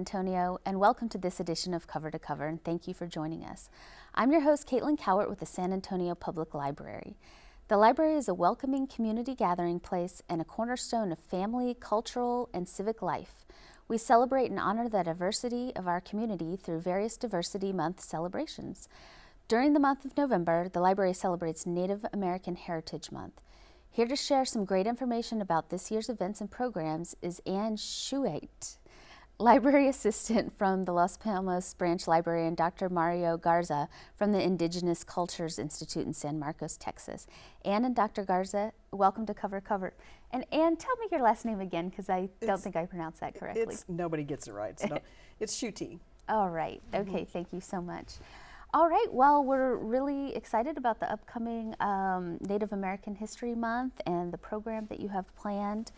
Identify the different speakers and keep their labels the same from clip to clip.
Speaker 1: Antonio, and welcome to this edition of Cover to Cover, and thank you for joining us. I'm your host, Caitlin Cowart with the San Antonio Public Library. The library is a welcoming community gathering place and a cornerstone of family, cultural, and civic life. We celebrate and honor the diversity of our community through various Diversity Month celebrations. During the month of November, the library celebrates Native American Heritage Month. Here to share some great information about this year's events and programs is Ann Shuate, Library Assistant from the Los Palmas Branch Library, and Dr. Mario Garza from the Indigenous Cultures Institute in San Marcos, Texas. Ann and Dr. Garza, welcome to Cover Cover. And Ann, tell me your last name again, because I don't think I pronounced that correctly.
Speaker 2: Nobody gets it right. So it's Shuate.
Speaker 1: All right. Okay, thank you so much. All right, well, we're really excited about the upcoming Native American History Month and the program that you have planned.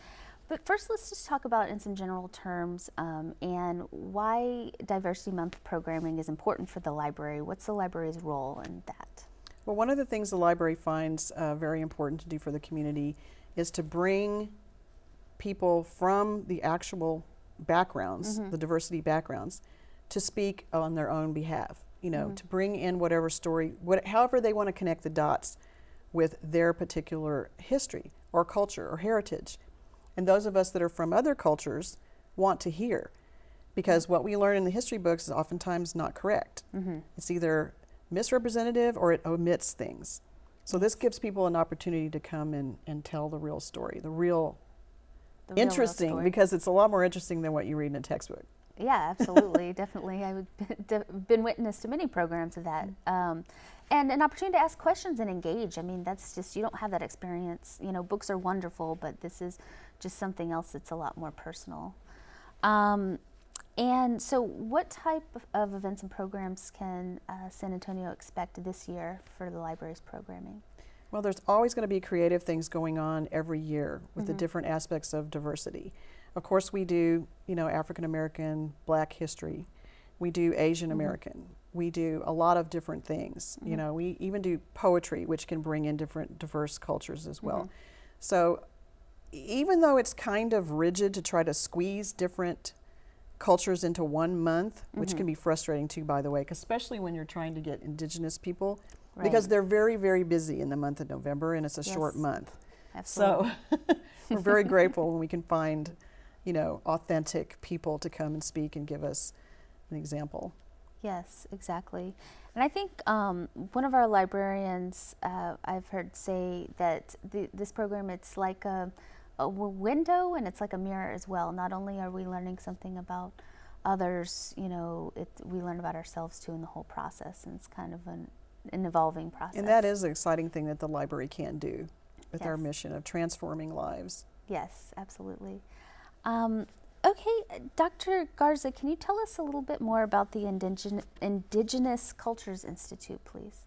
Speaker 1: But first, let's just talk about in some general terms and why Diversity Month programming is important for the library. What's the library's role in that?
Speaker 2: Well, one of the things the library finds very important to do for the community is to bring people from the actual backgrounds, the diversity backgrounds, to speak on their own behalf. You know, to bring in whatever story, however they want to connect the dots with their particular history or culture or heritage. And those of us that are from other cultures want to hear, because what we learn in the history books is oftentimes not correct. It's either misrepresentative or it omits things. So this gives people an opportunity to come and tell the real story, the real interesting,
Speaker 1: story.
Speaker 2: Because it's a lot more interesting than what you read in a textbook.
Speaker 1: Yeah, absolutely, definitely. I've been witness to many programs of that. And an opportunity to ask questions and engage. I mean, that's just, you don't have that experience. You know, books are wonderful, but this is just something else that's a lot more personal. And so what type of events and programs can San Antonio expect this year for the library's programming?
Speaker 2: Well, there's always going to be creative things going on every year with the different aspects of diversity. Of course, we do, you know, African American, Black history. We do Asian American. We do a lot of different things. You know, we even do poetry, which can bring in different diverse cultures as well. So even though it's kind of rigid to try to squeeze different cultures into one month, which can be frustrating too, by the way, especially when you're trying to get Indigenous people, because they're very, very busy in the month of November, and it's a short month.
Speaker 1: Absolutely.
Speaker 2: So we're very grateful when we can find, you know, authentic people to come and speak and give us an example.
Speaker 1: Yes, exactly. And I think one of our librarians, I've heard say that this program, it's like a window and it's like a mirror as well. Not only are we learning something about others, you know, we learn about ourselves too in the whole process, and it's kind of an evolving process.
Speaker 2: And that is an exciting thing that the library can do with our mission of transforming lives.
Speaker 1: Yes, absolutely. Okay, Dr. Garza, can you tell us a little bit more about the Indigenous Cultures Institute, please?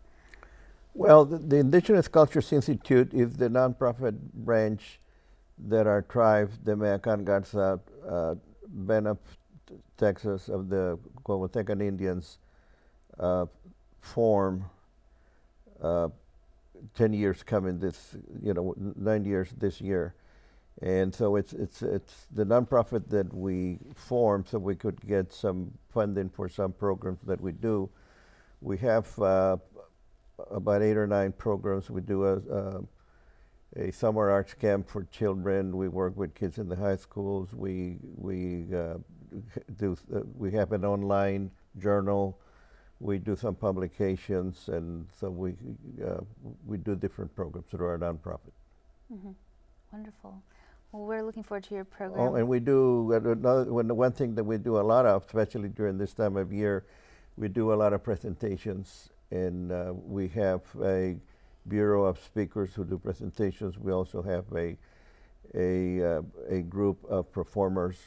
Speaker 3: Well, the Indigenous Cultures Institute is the nonprofit branch that our tribe, the Meacan Garza, Benap, Texas, of the Huehuetecan Indians, form 10 years coming this, 9 years this year. And so it's the nonprofit that we formed so we could get some funding for some programs that we do. We have about 8 or 9 programs. We do a summer arts camp for children. We work with kids in the high schools. We have an online journal. We do some publications, and so we do different programs through our nonprofit.
Speaker 1: Wonderful. Well, we're looking forward to your program.
Speaker 3: Oh, and we do one thing that we do a lot of, especially during this time of year, we do a lot of presentations, and we have a bureau of speakers who do presentations. We also have a group of performers,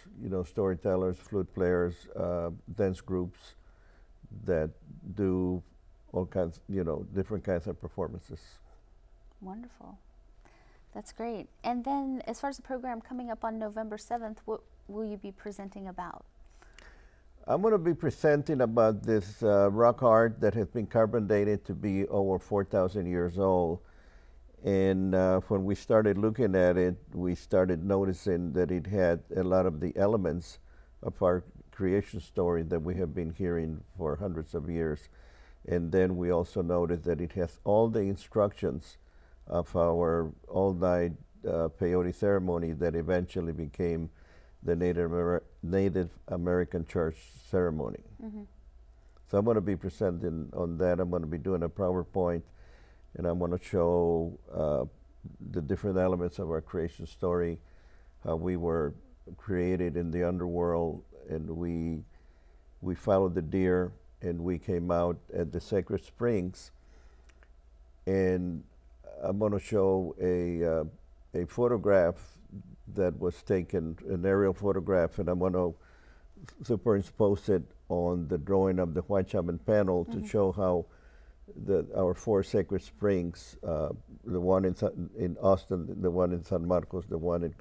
Speaker 3: storytellers, flute players, dance groups that do all kinds, different kinds of performances.
Speaker 1: Wonderful. That's great. And then as far as the program coming up on November 7th, what will you be presenting about?
Speaker 3: I'm going to be presenting about this rock art that has been carbon dated to be over 4,000 years old. And when we started looking at it, we started noticing that it had a lot of the elements of our creation story that we have been hearing for hundreds of years. And then we also noted that it has all the instructions of our all-night peyote ceremony that eventually became the Native American church ceremony. So I'm going to be presenting on that. I'm going to be doing a PowerPoint, and I'm going to show the different elements of our creation story, how we were created in the underworld, and we followed the deer, and we came out at the sacred springs. And I'm going to show a photograph that was taken, an aerial photograph, and I'm going to superimpose it on the drawing of the White Shaman panel to show how our four sacred springs, the one in Austin, the one in San Marcos, the one in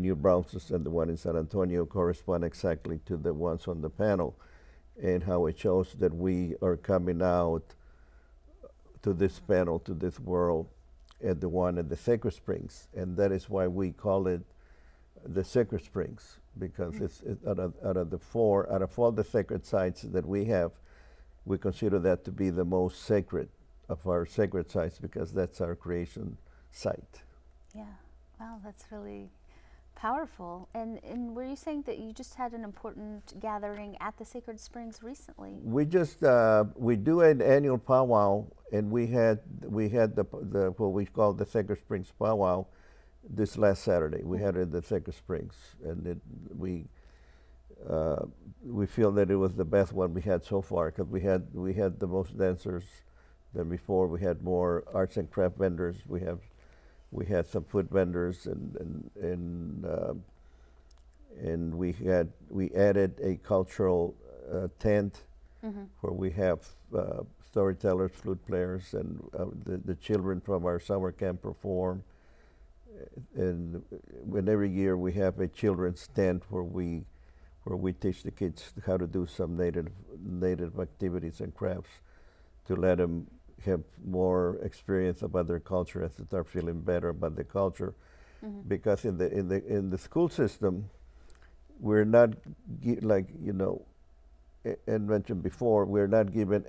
Speaker 3: New Braunfels, and the one in San Antonio correspond exactly to the ones on the panel, and how it shows that we are coming out to this panel, to this world, at the one at the sacred springs. And that is why we call it the sacred springs, because it's out of all the sacred sites that we have, we consider that to be the most sacred of our sacred sites, because that's our creation site.
Speaker 1: Yeah. Wow, that's really powerful. And were you saying that you just had an important gathering at the Sacred Springs recently?
Speaker 3: We just we do an annual powwow, and we had the what we call the Sacred Springs powwow this last Saturday. We had it at the Sacred Springs, and we feel that it was the best one we had so far, because we had the most dancers than before. We had more arts and craft vendors. We had some food vendors, and we added a cultural tent where we have storytellers, flute players, and the children from our summer camp perform. And every year we have a children's tent where we teach the kids how to do some native activities and crafts, to let them have more experience about their culture as they start feeling better about the culture. Because in the school system, we're not like and mentioned before, we're not given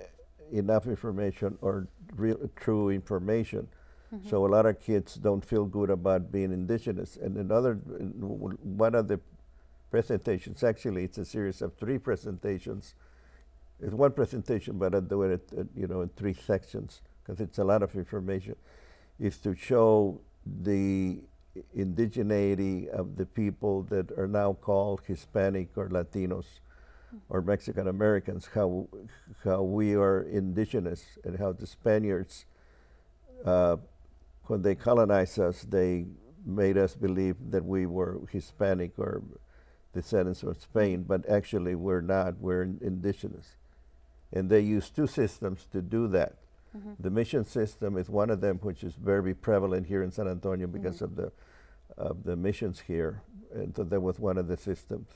Speaker 3: enough information or real true information. So a lot of kids don't feel good about being indigenous. And one of the presentations, actually it's a series of 3 presentations. It's one presentation, but I do it in 3 sections, because it's a lot of information, is to show the indigeneity of the people that are now called Hispanic or Latinos or Mexican Americans, how we are indigenous, and how the Spaniards, when they colonized us, they made us believe that we were Hispanic or descendants of Spain, but actually we're not. We're indigenous. And they use 2 systems to do that. The mission system is one of them, which is very prevalent here in San Antonio because of the missions here, and so that was one of the systems.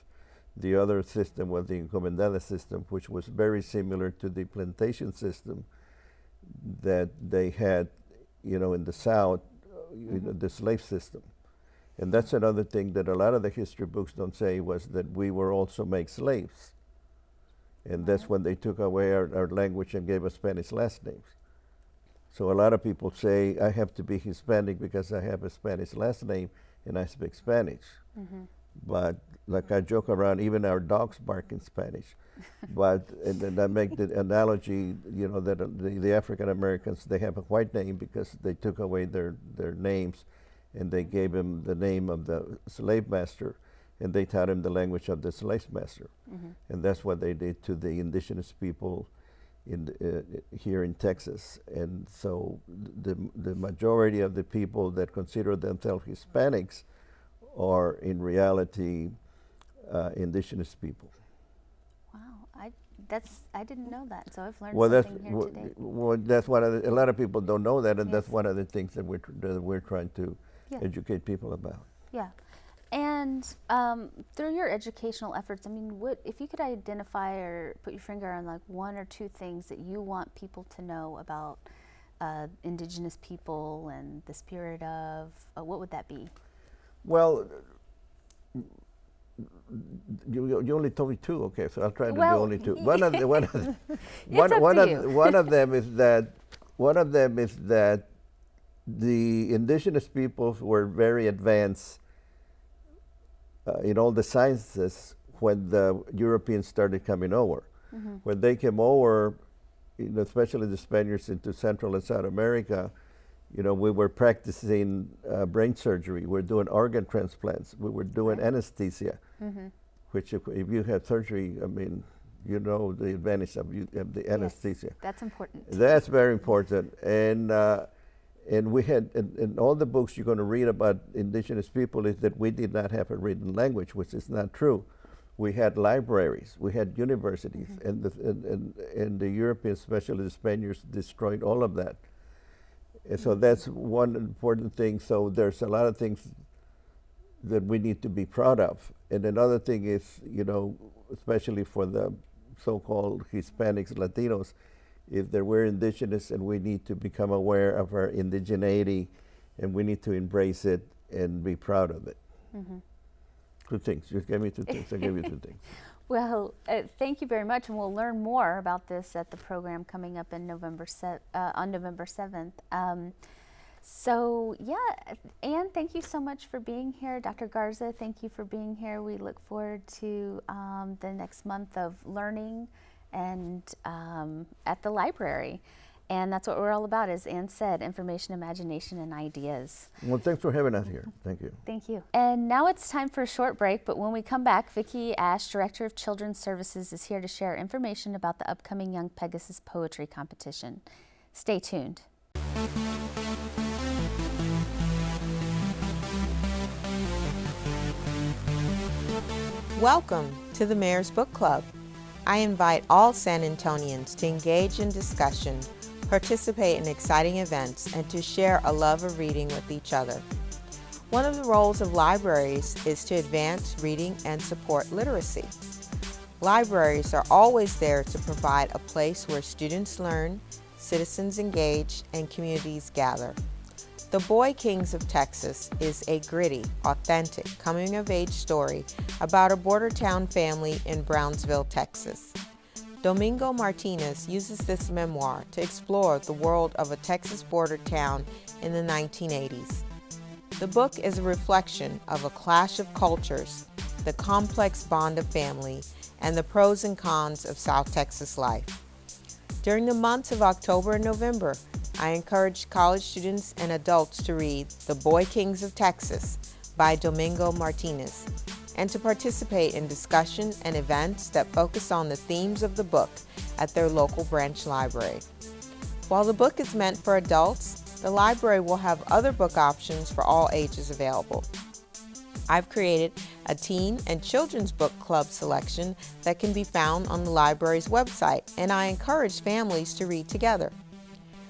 Speaker 3: The other system was the encomendada system, which was very similar to the plantation system that they had, in the South, the slave system. And that's another thing that a lot of the history books don't say, was that we were also made slaves. And that's when they took away our language and gave us Spanish last names. So a lot of people say, I have to be Hispanic because I have a Spanish last name and I speak Spanish. But like I joke around, even our dogs bark in Spanish. And I make the analogy, that the African Americans, they have a white name because they took away their names, and they gave him the name of the slave master, and they taught him the language of the slave master. And that's what they did to the indigenous people here in Texas. And so the majority of the people that consider themselves Hispanics are in reality indigenous people.
Speaker 1: Wow, I didn't know that, so I've learned
Speaker 3: Well,
Speaker 1: something here today.
Speaker 3: Well, that's one of a lot of people don't know that, and that's one of the things that we're trying to educate people about.
Speaker 1: Yeah. And through your educational efforts, what if you could identify or put your finger on like 1 or 2 things that you want people to know about indigenous people and the spirit of, what would that be?
Speaker 3: Well, You only told me two. Okay, so I'll try to do
Speaker 1: Well,
Speaker 3: only two. One of them is that the indigenous peoples were very advanced in all the sciences when the Europeans started coming over. When they came over, especially the Spaniards into Central and South America, we were practicing brain surgery. We're doing organ transplants. We were doing anesthesia, which if you have surgery, I mean, the advantage of the anesthesia.
Speaker 1: Yes, that's important.
Speaker 3: That's very important. And we had, in all the books you're going to read about indigenous people, is that we did not have a written language, which is not true. We had libraries, we had universities, and the Europeans, especially the Spaniards, destroyed all of that. And so that's one important thing. So there's a lot of things that we need to be proud of. And another thing is, especially for the so-called Hispanics, Latinos, is that we're indigenous and we need to become aware of our indigeneity, and we need to embrace it and be proud of it. Two things. You gave me two things. I gave you two things.
Speaker 1: Well, thank you very much, and we'll learn more about this at the program coming up in November 7th. So yeah, Anne, thank you so much for being here. Dr. Garza, thank you for being here. We look forward to the next month of learning and at the library. And that's what we're all about, as Anne said, information, imagination, and ideas.
Speaker 3: Well, thanks for having us here. Thank you.
Speaker 1: Thank you. And now it's time for a short break, but when we come back, Vicki Ash, Director of Children's Services, is here to share information about the upcoming Young Pegasus Poetry Competition. Stay tuned.
Speaker 4: Welcome to the Mayor's Book Club. I invite all San Antonians to engage in discussion, participate in exciting events, and to share a love of reading with each other. One of the roles of libraries is to advance reading and support literacy. Libraries are always there to provide a place where students learn, citizens engage, and communities gather. The Boy Kings of Texas is a gritty, authentic, coming-of-age story about a border town family in Brownsville, Texas. Domingo Martinez uses this memoir to explore the world of a Texas border town in the 1980s. The book is a reflection of a clash of cultures, the complex bond of family, and the pros and cons of South Texas life. During the months of October and November, I encourage college students and adults to read The Boy Kings of Texas by Domingo Martinez, and to participate in discussion and events that focus on the themes of the book at their local branch library. While the book is meant for adults, the library will have other book options for all ages available. I've created a teen and children's book club selection that can be found on the library's website, and I encourage families to read together.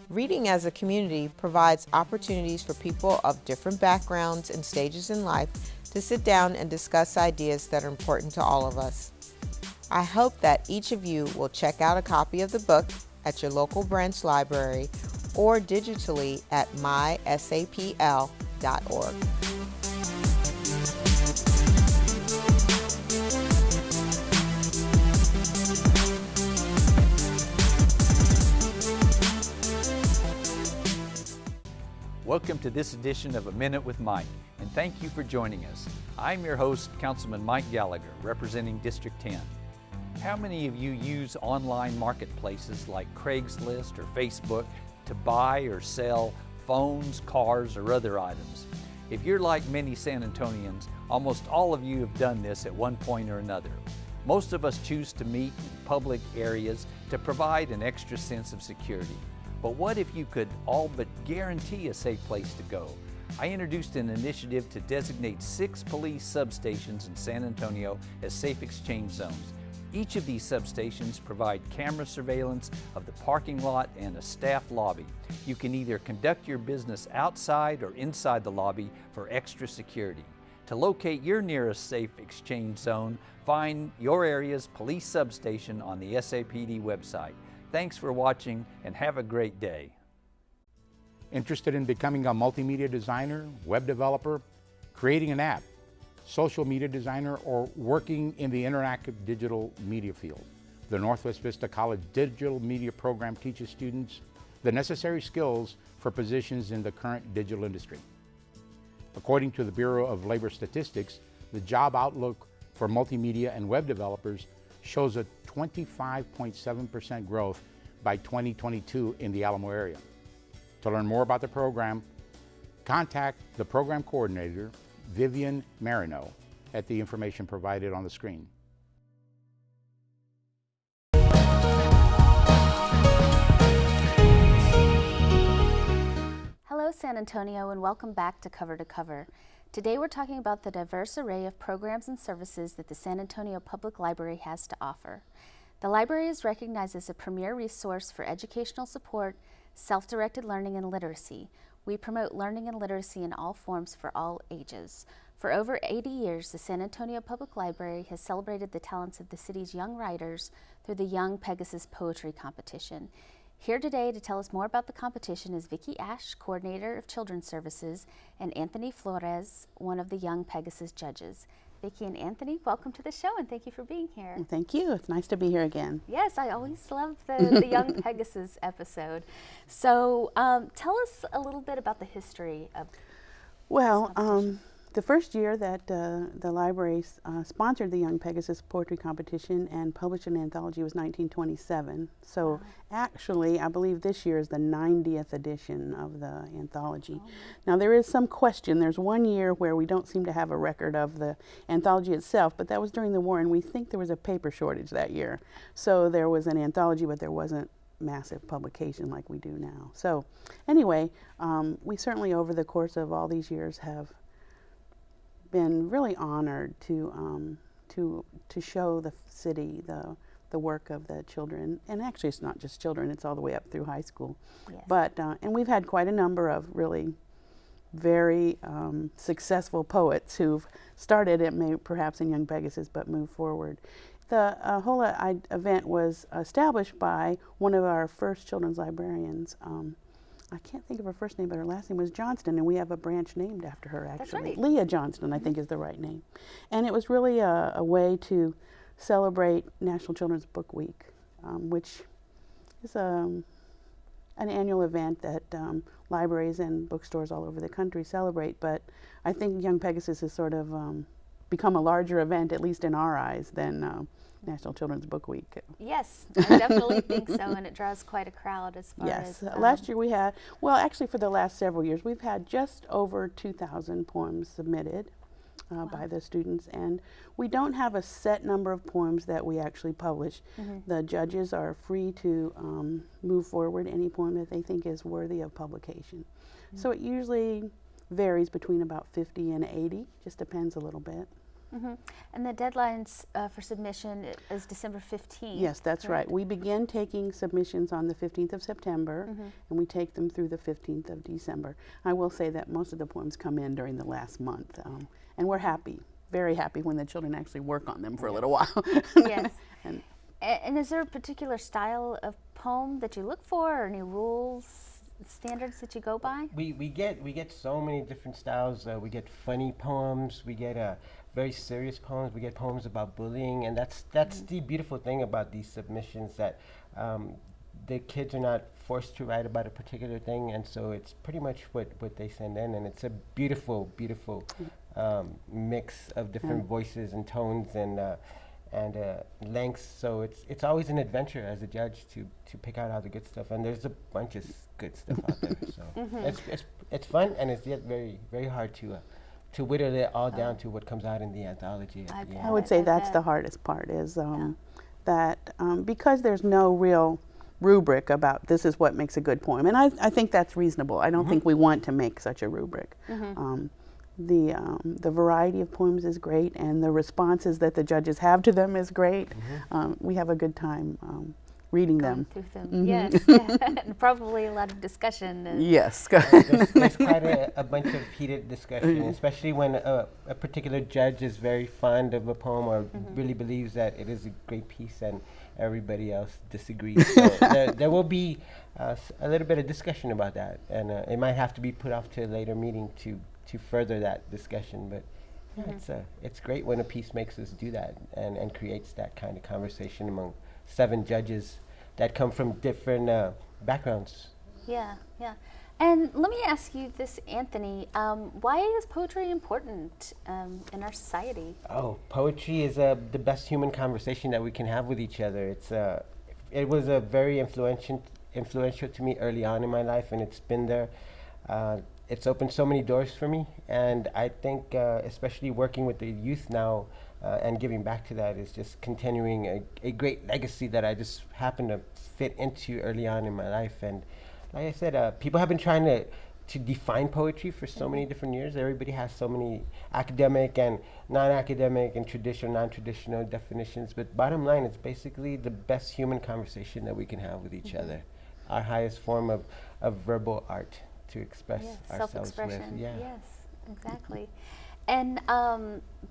Speaker 4: Reading as a community provides opportunities for people of different backgrounds and stages in life to sit down and discuss ideas that are important to all of us. I hope that each of you will check out a copy of the book at your local branch library or digitally at mysapl.org.
Speaker 5: Welcome to this edition of A Minute with Mike, and thank you for joining us. I'm your host, Councilman Mike Gallagher, representing District 10. How many of you use online marketplaces like Craigslist or Facebook to buy or sell phones, cars, or other items? If you're like many San Antonians, almost all of you have done this at one point or another. Most of us choose to meet in public areas to provide an extra sense of security. But what if you could all but guarantee a safe place to go? I introduced an initiative to designate 6 police substations in San Antonio as safe exchange zones. Each of these substations provide camera surveillance of the parking lot and a staff lobby. You can either conduct your business outside or inside the lobby for extra security. To locate your nearest safe exchange zone, find your area's police substation on the SAPD website. Thanks for watching and have a great day.
Speaker 6: Interested in becoming a multimedia designer, web developer, creating an app, social media designer, or working in the interactive digital media field. The Northwest Vista College Digital Media Program teaches students the necessary skills for positions in the current digital industry. According to the Bureau of Labor Statistics, the job outlook for multimedia and web developers shows a 25.7% growth by 2022 in the Alamo area. To learn more about the program, contact the program coordinator, Vivian Marino, at the information provided on the screen.
Speaker 1: Hello, San Antonio, and welcome back to Cover to Cover. Today we're talking about the diverse array of programs and services that the San Antonio Public Library has to offer. The library is recognized as a premier resource for educational support, self-directed learning, and literacy. We promote learning and literacy in all forms for all ages. For over 80 years, the San Antonio Public Library has celebrated the talents of the city's young writers through the Young Pegasus Poetry Competition. Here today to tell us more about the competition is Vicki Ash, Coordinator of Children's Services, and Anthony Flores, one of the Young Pegasus judges. Vicki and Anthony, welcome to the show, and thank you for being here.
Speaker 7: Thank you. It's nice to be here again.
Speaker 1: Yes, I always love the Young Pegasus episode. So tell us a little bit about the history of
Speaker 7: Well, the first year that the library sponsored the Young Pegasus Poetry Competition and published an anthology was 1927. So actually, I believe this year is the 90th edition of the anthology. Now there is some question. There's one year where we don't seem to have a record of the anthology itself, but that was during the war, and we think there was a paper shortage that year. So there was an anthology, but there wasn't massive publication like we do now. So anyway, we certainly over the course of all these years have been really honored to show the city the work of the children, and actually it's not just children, it's all the way up through high school.
Speaker 1: Yes.
Speaker 7: But and we've had quite a number of really very successful poets who've started at perhaps in Young Pegasus but moved forward. The whole event was established by one of our first children's librarians. I can't think of her first name, but her last name was Johnston, and we have a branch named after her, actually.
Speaker 1: That's right.
Speaker 7: Leah Johnston, I think, is the right name. And it was really a way to celebrate National Children's Book Week, which is an annual event that libraries and bookstores all over the country celebrate. But I think Young Pegasus has sort of become a larger event, at least in our eyes, than National Children's Book Week.
Speaker 1: Yes, I definitely think so, and it draws quite a crowd as far
Speaker 7: Yes,
Speaker 1: as...
Speaker 7: last year we had, well actually for the last several years, we've had just over 2,000 poems submitted by the students, and we don't have a set number of poems that we actually publish. The judges are free to move forward any poem that they think is worthy of publication. So it usually varies between about 50 and 80, just depends a little bit.
Speaker 1: And the deadlines for submission is December 15th.
Speaker 7: Yes, that's
Speaker 1: correct?
Speaker 7: right. We begin taking submissions on the 15th of September, and we take them through the 15th of December. I will say that most of the poems come in during the last month, and we're happy, very happy when the children actually work on them for a little while.
Speaker 1: Yes. And is there a particular style of poem that you look for, or any rules, standards that you go by?
Speaker 8: We get so many different styles. We get funny poems. We get very serious poems. We get poems about bullying, and that's the beautiful thing about these submissions, that the kids are not forced to write about a particular thing, and so it's pretty much what they send in, and it's a beautiful mix of different voices and tones and lengths. So it's always an adventure as a judge to pick out all the good stuff, and there's a bunch of good stuff out there. So it's fun, and it's yet very, very hard to whittle it all down to what comes out in the anthology at the end.
Speaker 7: I would say that's the hardest part, is that because there's no real rubric about this is what makes a good poem, and I think that's reasonable. I don't think we want to make such a rubric. The variety of poems is great, and the responses that the judges have to them is great. We have a good time reading them.
Speaker 1: Through them. Yes, and probably a lot of discussion.
Speaker 7: Yes.
Speaker 8: There's quite a bunch of heated discussion, especially when a particular judge is very fond of a poem or really believes that it is a great piece and everybody else disagrees. So there will be a little bit of discussion about that, and it might have to be put off to a later meeting to further that discussion. But It's great when a piece makes us do that and creates that kind of conversation among 7 judges that come from different backgrounds.
Speaker 1: Yeah, yeah. And let me ask you this, Anthony. Why is poetry important in our society?
Speaker 8: Oh, poetry is the best human conversation that we can have with each other. It was a very influential to me early on in my life, and it's been there. It's opened so many doors for me, and I think especially working with the youth now and giving back to that is just continuing a great legacy that I just happened to fit into early on in my life. And like I said, people have been trying to define poetry for so many different years. Everybody has so many academic and non-academic and traditional, non-traditional definitions. But bottom line, it's basically the best human conversation that we can have with each other. Our highest form of verbal art to express ourselves with.
Speaker 1: Self-expression.
Speaker 8: Yeah.
Speaker 1: Yes, exactly. And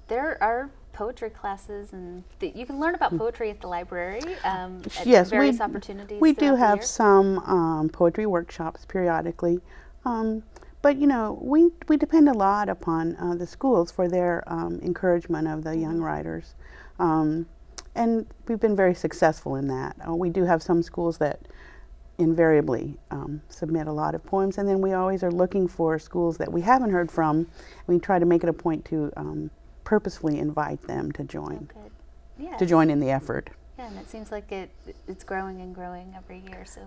Speaker 1: there are poetry classes, and you can learn about poetry at the library at
Speaker 7: Yes,
Speaker 1: various opportunities.
Speaker 7: we do
Speaker 1: throughout the
Speaker 7: have
Speaker 1: year.
Speaker 7: some poetry workshops periodically, but we depend a lot upon the schools for their encouragement of the young writers, and we've been very successful in that. We do have some schools that invariably submit a lot of poems, and then we always are looking for schools that we haven't heard from. We try to make it a point to purposefully invite them to join,
Speaker 1: Oh, good. Yes.
Speaker 7: to join in the effort.
Speaker 1: Yeah, and it seems like it's growing and growing every year. So.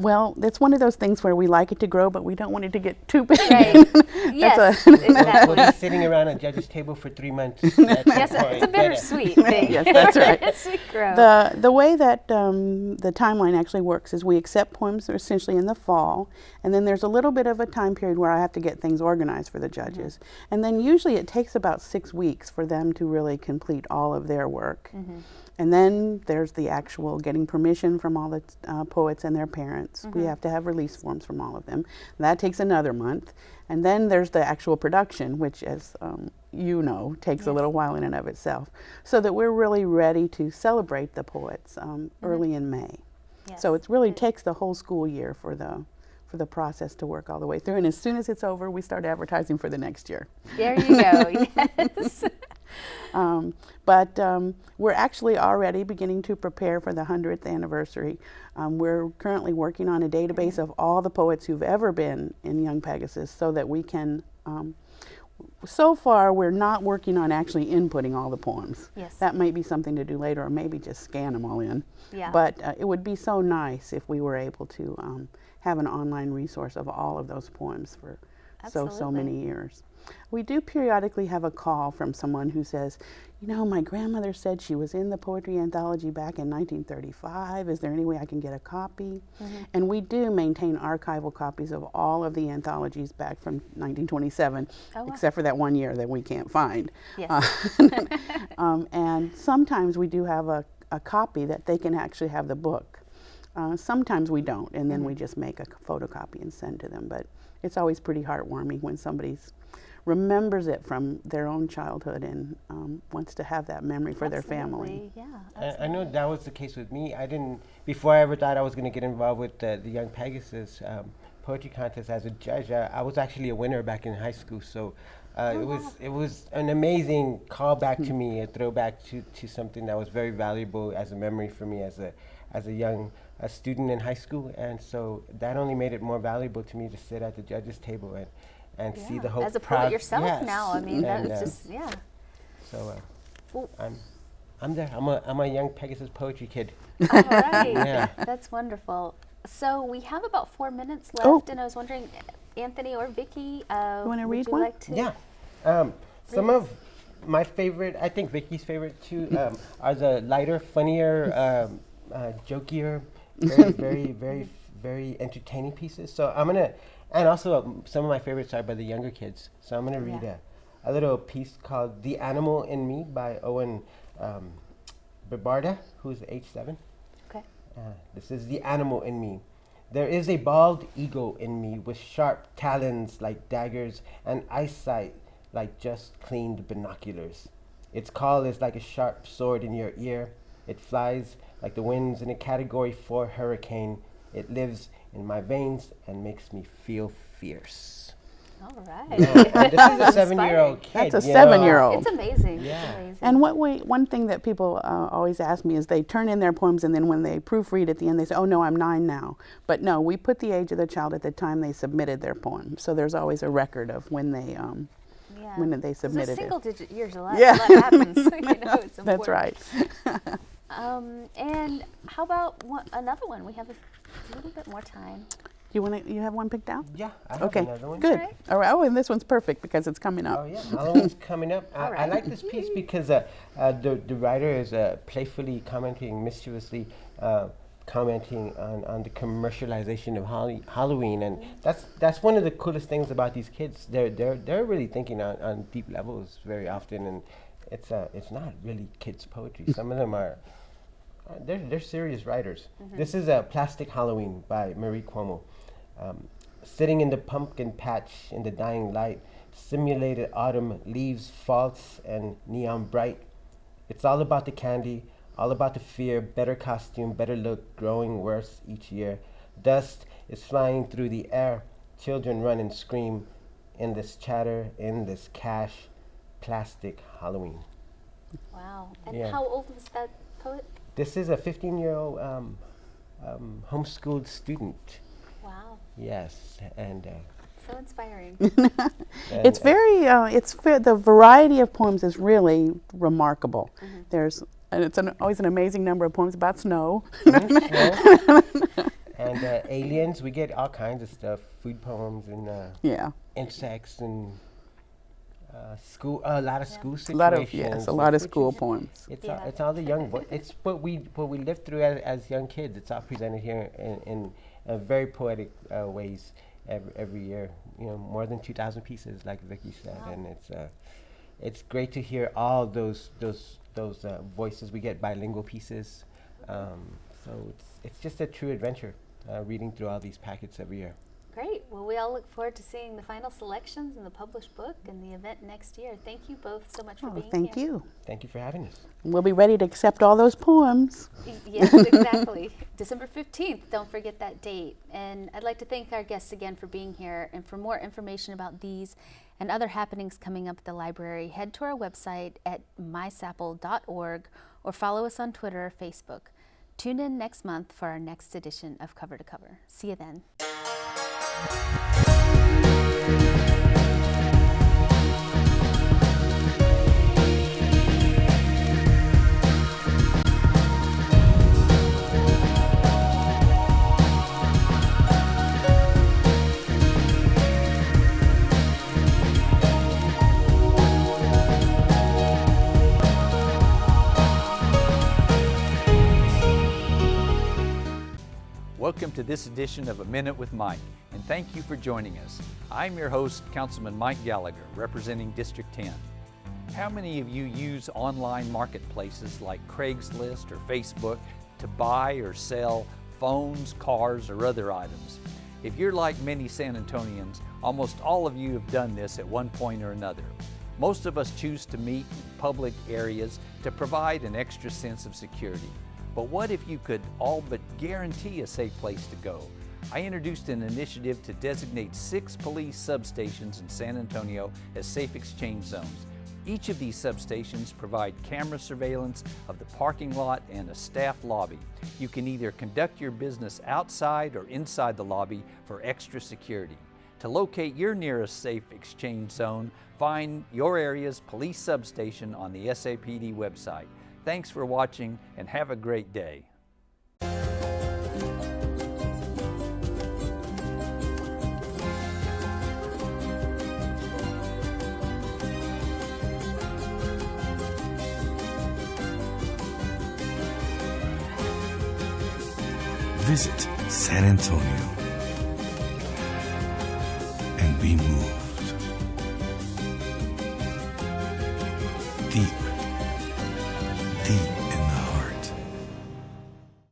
Speaker 7: Well, it's one of those things where we like it to grow, but we don't want it to get too big.
Speaker 1: Right. Yes, exactly.
Speaker 8: We'll be sitting around a judge's table for 3 months.
Speaker 1: Yes, it's a bittersweet thing.
Speaker 7: Yes, that's right.
Speaker 1: As we grow.
Speaker 7: The way that the timeline actually works is we accept poems essentially in the fall, and then there's a little bit of a time period where I have to get things organized for the judges. And then usually it takes about 6 weeks for them to really complete all of their work. And then there's the actual getting permission from all the poets and their parents. We have to have release forms from all of them. That takes another month. And then there's the actual production, which, as you know, takes a little while in and of itself. So that we're really ready to celebrate the poets early in May.
Speaker 1: Yes.
Speaker 7: So it really takes the whole school year for the process to work all the way through. And as soon as it's over, we start advertising for the next year.
Speaker 1: There you go. Yes.
Speaker 7: But we're actually already beginning to prepare for the 100th anniversary. We're currently working on a database of all the poets who've ever been in Young Pegasus so that we can, so far we're not working on actually inputting all the poems.
Speaker 1: Yes.
Speaker 7: That might be something to do later, or maybe just scan them all in.
Speaker 1: Yeah.
Speaker 7: But it would be so nice if we were able to have an online resource of all of those poems for so
Speaker 1: Absolutely.
Speaker 7: many years. We do periodically have a call from someone who says, you know, my grandmother said she was in the poetry anthology back in 1935. Is there any way I can get a copy? And we do maintain archival copies of all of the anthologies back from 1927,
Speaker 1: Oh, wow.
Speaker 7: except for that one year that we can't find.
Speaker 1: Yes.
Speaker 7: And sometimes we do have a copy that they can actually have the book. Sometimes we don't, and then we just make a photocopy and send to them. But it's always pretty heartwarming when somebody's remembers it from their own childhood and wants to have that memory for their family.
Speaker 1: Absolutely. Yeah.
Speaker 8: I know that was the case with me. Before I ever thought I was going to get involved with the Young Pegasus poetry contest as a judge, I was actually a winner back in high school. So it was an amazing callback to me, a throwback to something that was very valuable as a memory for me as a young student in high school. And so that only made it more valuable to me to sit at the judges' table and see the whole
Speaker 1: As a poet yourself
Speaker 8: yes.
Speaker 1: now, I mean,
Speaker 8: And,
Speaker 1: that's just, yeah.
Speaker 8: So
Speaker 1: Well-
Speaker 8: I'm there. I'm a Young Pegasus poetry kid.
Speaker 1: All right.
Speaker 8: Yeah.
Speaker 1: That's wonderful. So we have about 4 minutes left,
Speaker 7: Oh.
Speaker 1: and I was wondering, Anthony or Vicki,
Speaker 7: wanna
Speaker 1: would
Speaker 7: read
Speaker 1: you
Speaker 7: one?
Speaker 1: like to?
Speaker 8: Yeah. Some of my favorite, I think Vicky's favorite too, are the lighter, funnier, jokier, very entertaining pieces. So I'm gonna, and also some of my favorites are by the younger kids. So I'm gonna read a little piece called "The Animal in Me" by Owen Bibarda, who's age 7.
Speaker 1: Okay.
Speaker 8: This is "The Animal in Me." There is a bald eagle in me with sharp talons like daggers and eyesight like just cleaned binoculars. Its call is like a sharp sword in your ear. It flies like the winds in a Category 4 hurricane. It lives in my veins and makes me feel fierce.
Speaker 1: All right.
Speaker 8: And this is a 7-year-old kid.
Speaker 7: That's a
Speaker 8: you know.
Speaker 7: 7-year-old.
Speaker 1: It's amazing.
Speaker 8: Yeah.
Speaker 1: It's amazing.
Speaker 7: And one thing that people always ask me is they turn in their poems and then when they proofread at the end they say, oh no, I'm 9 now. But no, we put the age of the child at the time they submitted their poem. So there's always a record of when they when they submitted
Speaker 1: it. Single digit years a lot,
Speaker 7: Yeah.
Speaker 1: a lot happens. You know, it's important.
Speaker 7: That's right.
Speaker 1: And how about another one? We have a little bit more time.
Speaker 7: You have one picked out?
Speaker 8: Yeah, I have
Speaker 7: Okay,
Speaker 8: another one.
Speaker 7: good.
Speaker 1: All right.
Speaker 7: All right. Oh, and this one's perfect because it's coming up.
Speaker 8: Oh yeah, Halloween's coming up.
Speaker 1: All
Speaker 8: I
Speaker 1: right.
Speaker 8: like this piece because the writer is playfully commenting, mischievously commenting on the commercialization of Halloween, and that's one of the coolest things about these kids. They're really thinking on deep levels very often, and it's not really kids' poetry. Some of them are. They're serious writers. This is Plastic Halloween by Marie Cuomo. Sitting in the pumpkin patch in the dying light, simulated autumn leaves false and neon bright. It's all about the candy, all about the fear, better costume, better look, growing worse each year. Dust is flying through the air. Children run and scream in this chatter, in this cash, plastic Halloween.
Speaker 1: Wow. And
Speaker 8: Yeah.
Speaker 1: how old was that poet?
Speaker 8: This is a 15-year-old homeschooled student.
Speaker 1: Wow.
Speaker 8: Yes, and
Speaker 1: So inspiring.
Speaker 7: It's very, the variety of poems is really remarkable. And it's always an amazing number of poems about snow.
Speaker 8: and aliens. We get all kinds of stuff, food poems and
Speaker 7: Yeah,
Speaker 8: insects and school. A lot of school
Speaker 7: a
Speaker 8: situations.
Speaker 7: lot of, yes, a lot of
Speaker 8: which
Speaker 7: school
Speaker 8: is-
Speaker 7: poems.
Speaker 8: It's all the young. It's what we lived through as young kids. It's all presented here in very poetic ways every year. You know, more than 2,000 pieces, like Vicky said,
Speaker 1: Wow.
Speaker 8: and it's great to hear all those voices. We get bilingual pieces, so it's just a true adventure reading through all these packets every year.
Speaker 1: Great. Well, we all look forward to seeing the final selections and the published book and the event next year. Thank you both so much for being here.
Speaker 7: Thank you.
Speaker 8: Thank you for having us.
Speaker 7: We'll be ready to accept all those poems.
Speaker 1: Yes, exactly. December 15th, don't forget that date. And I'd like to thank our guests again for being here. And for more information about these and other happenings coming up at the library, head to our website at mysapl.org or follow us on Twitter or Facebook. Tune in next month for our next edition of Cover to Cover. See you then.
Speaker 5: Welcome to this edition of A Minute with Mike, and thank you for joining us. I'm your host, Councilman Mike Gallagher, representing District 10. How many of you use online marketplaces like Craigslist or Facebook to buy or sell phones, cars, or other items? If you're like many San Antonians, almost all of you have done this at one point or another. Most of us choose to meet in public areas to provide an extra sense of security. But what if you could all but guarantee a safe place to go? I introduced an initiative to designate 6 police substations in San Antonio as safe exchange zones. Each of these substations provide camera surveillance of the parking lot and a staff lobby. You can either conduct your business outside or inside the lobby for extra security. To locate your nearest safe exchange zone, find your area's police substation on the SAPD website. Thanks for watching and have a great day.
Speaker 9: Visit San Antonio and be moved.